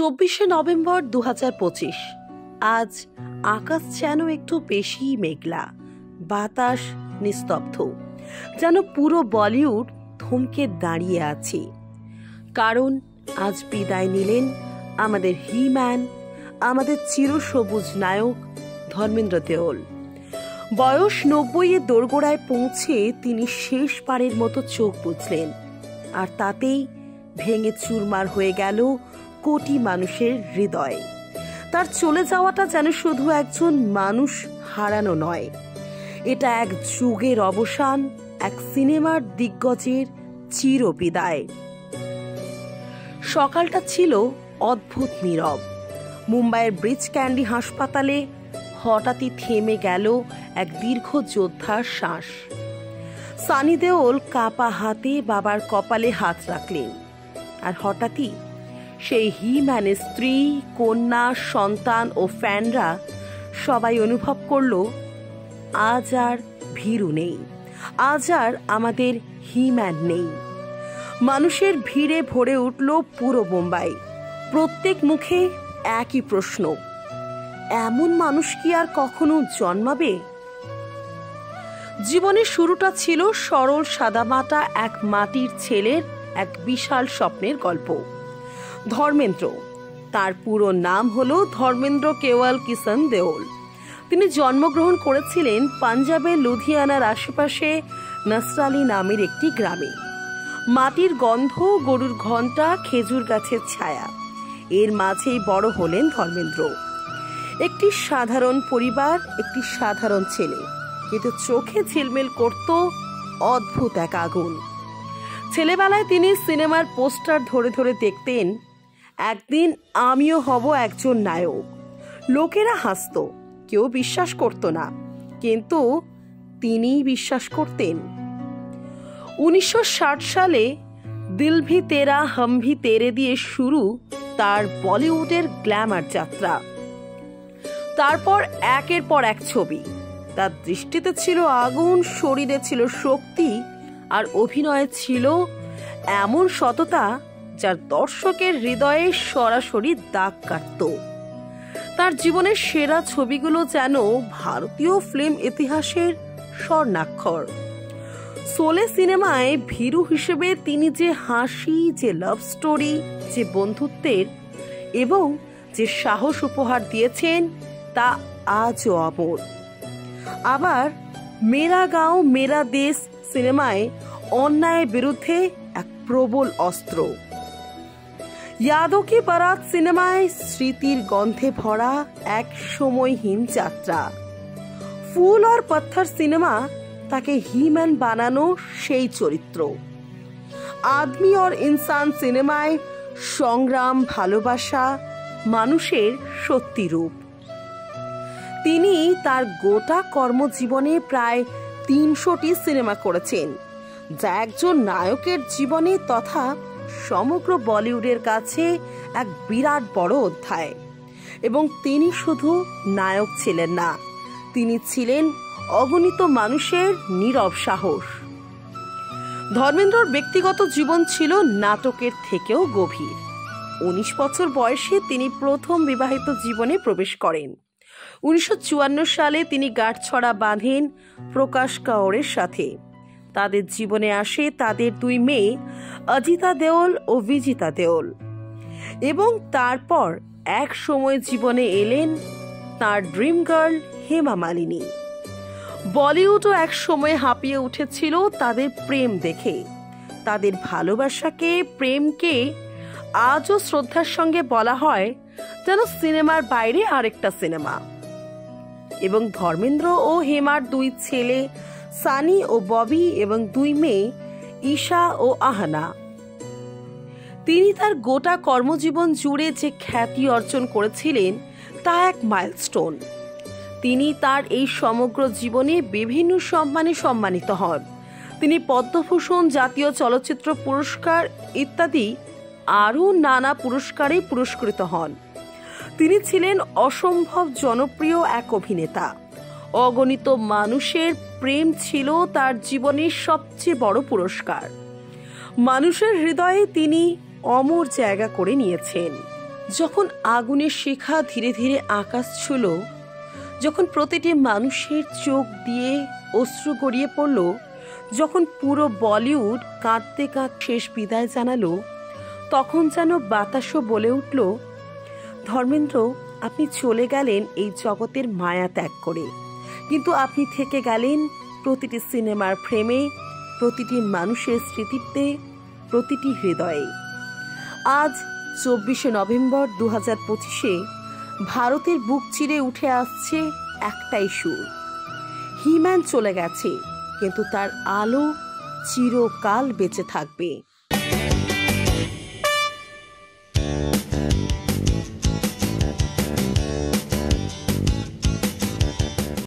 24শে November 2025। আজ আকাশ যেন একটু বেশি মেঘলা, বাতাস নিস্তব্ধ, যেন পুরো বলিউড থমকে দাঁড়িয়ে আছে। কারণ আজ বিদায় নিলেন আমাদের হিম্যান, আমাদের চিরসবুজ নায়ক ধর্মেন্দ্র দেওল। বয়স 90-এর দোরগোড়ায় পৌঁছে তিনি শেষবারের মতো চোখ বুঝলেন, আর তাতেই ভেঙে চুরমার হয়ে গেল কোটি মানুষের হৃদয়। তার চলে যাওয়াটা যেন শুধু একজন মানুষ হারানো নয়, এটা এক যুগের অবসান, এক সিনেমার দিগ্গজের চিরবিদায়। সকালটা ছিল অদ্ভুত নীরব। মুম্বাইয়ের ব্রিজ ক্যান্ডি হাসপাতালে হঠাৎই থেমে গেল এক দীর্ঘ যোদ্ধার শ্বাস। সানি দেওল কাঁপা হাতে বাবার কপালে হাত রাখলেন, আর হঠাৎই সেই হিম্যানের স্ত্রী, কন্যা, সন্তান ও ফ্যানরা সবাই অনুভব করল আজ আর ভীরু নেই, আজ আর আমাদের হিম্যান নেই। মানুষের ভিড়ে ভরে উঠল পুরো মুম্বাই। প্রত্যেক মুখে একই প্রশ্ন, এমন মানুষ কি আর কখনো জন্মাবে? জীবনের শুরুটা ছিল সরল সাদামাটা এক মাটির ছেলের এক বিশাল স্বপ্নের গল্প। ধর্মেন্দ্র, তার পুরো নাম হলো ধর্মেন্দ্র কেওয়াল কিষণ দেওল। তিনি জন্মগ্রহণ করেছিলেন পাঞ্জাবের লুধিয়ানার আশেপাশে নসরালি নামের একটি গ্রামে। মাটির গন্ধ, গরুর ঘণ্টা, খেজুর গাছের ছায়া, এর মাঝেই বড় হলেন ধর্মেন্দ্র। একটি সাধারণ পরিবার, একটি সাধারণ ছেলে, কিন্তু চোখে ঝিলমিল করত অদ্ভুত এক আগুন। ছেলেবেলায় তিনি সিনেমার পোস্টার ধরে ধরে দেখতেন, একদিন আমিও হব একজন নায়ক। লোকেরা হাসত, কেউ বিশ্বাস করত না, কিন্তু তিনিই বিশ্বাস করতেন। 1960 সালে দিল ভি তেরা হাম ভি তেরে দিয়ে শুরু তার বলিউডের গ্ল্যামার যাত্রা। তারপর একের পর এক ছবি। তার দৃষ্টিতে ছিল আগুন, শরীরে ছিল শক্তি, আর অভিনয়ে ছিল এমন সততা যার দর্শকের হৃদয়ে সরাসরি দাগ কাটত। তার জীবনের সেরা ছবিগুলো যেন ভারতীয় ফিল্ম ইতিহাসের স্বর্ণাক্ষর। সোলে সিনেমায় ভীরু হিসেবে তিনি যে হাসি, যে লাভ স্টোরি, যে বন্ধুত্বের এবং যে সাহস উপহার দিয়েছেন তা আজও অমর। আবার মেরা গাঁও মেরা দেশ সিনেমায় অন্যায়ের বিরুদ্ধে এক প্রবল অস্ত্র। ইয়াদো কি বারাত সিনেমায় স্মৃতির গন্ধে ভরা এক সময়হীন যাত্রা। ফুল আর পাথর সিনেমা তাকে হিম্যান বানানো সেই চরিত্র। আদমি और ইনসান সিনেমায় সংগ্রাম, ভালোবাসা, মানুষের সত্যি রূপ। তিনি তার গোটা কর্মজীবনে প্রায় 300টি সিনেমা করেছেন, যা একজন নায়কের জীবনে তথা সমগ্র বলিউডের কাছে এক বিরাট বড় অধ্যায়। এবং তিনি শুধু নায়ক ছিলেন না, তিনি ছিলেন অগণিত মানুষের নীরব সাহস। ধর্মেন্দ্রর ব্যক্তিগত জীবন ছিল নাটকের থেকেও গভীর। 19 বছর বয়সে তিনি প্রথম বিবাহিত জীবনে প্রবেশ করেন। 1954 সালে তিনি গাঁটছড়া বাঁধেন প্রকাশ কাওরের সাথে। তাদের জীবনে আসে তাদের 2 মেয়ে, অজিতা দেওল ও বিজিতা দেওল। এবং তারপর এক সময় জীবনে এলেন তার ড্রিম গার্ল হেমা মালিনী। বলিউডও এক সময় হাঁপিয়ে উঠেছিল তাদের প্রেম দেখে। তাদের ভালোবাসাকে, প্রেমকে আজও শ্রদ্ধার সঙ্গে বলা হয় যেন সিনেমার বাইরে আরেকটা সিনেমা। এবং ধর্মেন্দ্র ও হেমার 2 ছেলে সানি ও ববি এবং 2 মেয়ে ঈশা ও আহানা। তিনি তার গোটা কর্মজীবন জুড়ে যে খ্যাতি অর্জন করেছিলেন তা এক মাইলস্টোন। তিনি তার এই সমগ্র জীবনে বিভিন্ন সম্মানে সম্মানিত হন। তিনি পদ্মভূষণ, জাতীয় চলচ্চিত্র পুরস্কার ইত্যাদি আরও নানা পুরস্কারে পুরস্কৃত হন। তিনি ছিলেন অসম্ভব জনপ্রিয় এক অভিনেতা। অগণিত মানুষের প্রেম ছিল তার জীবনের সবচেয়ে বড় পুরস্কার। মানুষের হৃদয়ে তিনি অমর জায়গা করে নিয়েছেন। যখন আগুনের শিখা ধীরে ধীরে আকাশ ছুঁল, যখন প্রতিটি মানুষের চোখ দিয়ে অশ্রু গড়িয়ে পড়ল, যখন পুরো বলিউড কাঁদতে কাঁদতে শেষ বিদায় জানালো, তখন যেন বাতাসও বলে উঠল, ধর্মেন্দ্র, আপনি চলে গেলেন এই জগতের মায়া ত্যাগ করে, কিন্তু আপনি থেকে গেলেন প্রতিটি সিনেমার ফ্রেমে, প্রতিটি মানুষের স্মৃতিতে, প্রতিটি হৃদয়ে। আজ 24শে নভেম্বর 2025-এ ভারতের বুক চিরে উঠে আসছে একটাই সুর, হিম্যান চলে গেছে, কিন্তু তার আলো চিরকাল বেঁচে থাকবে।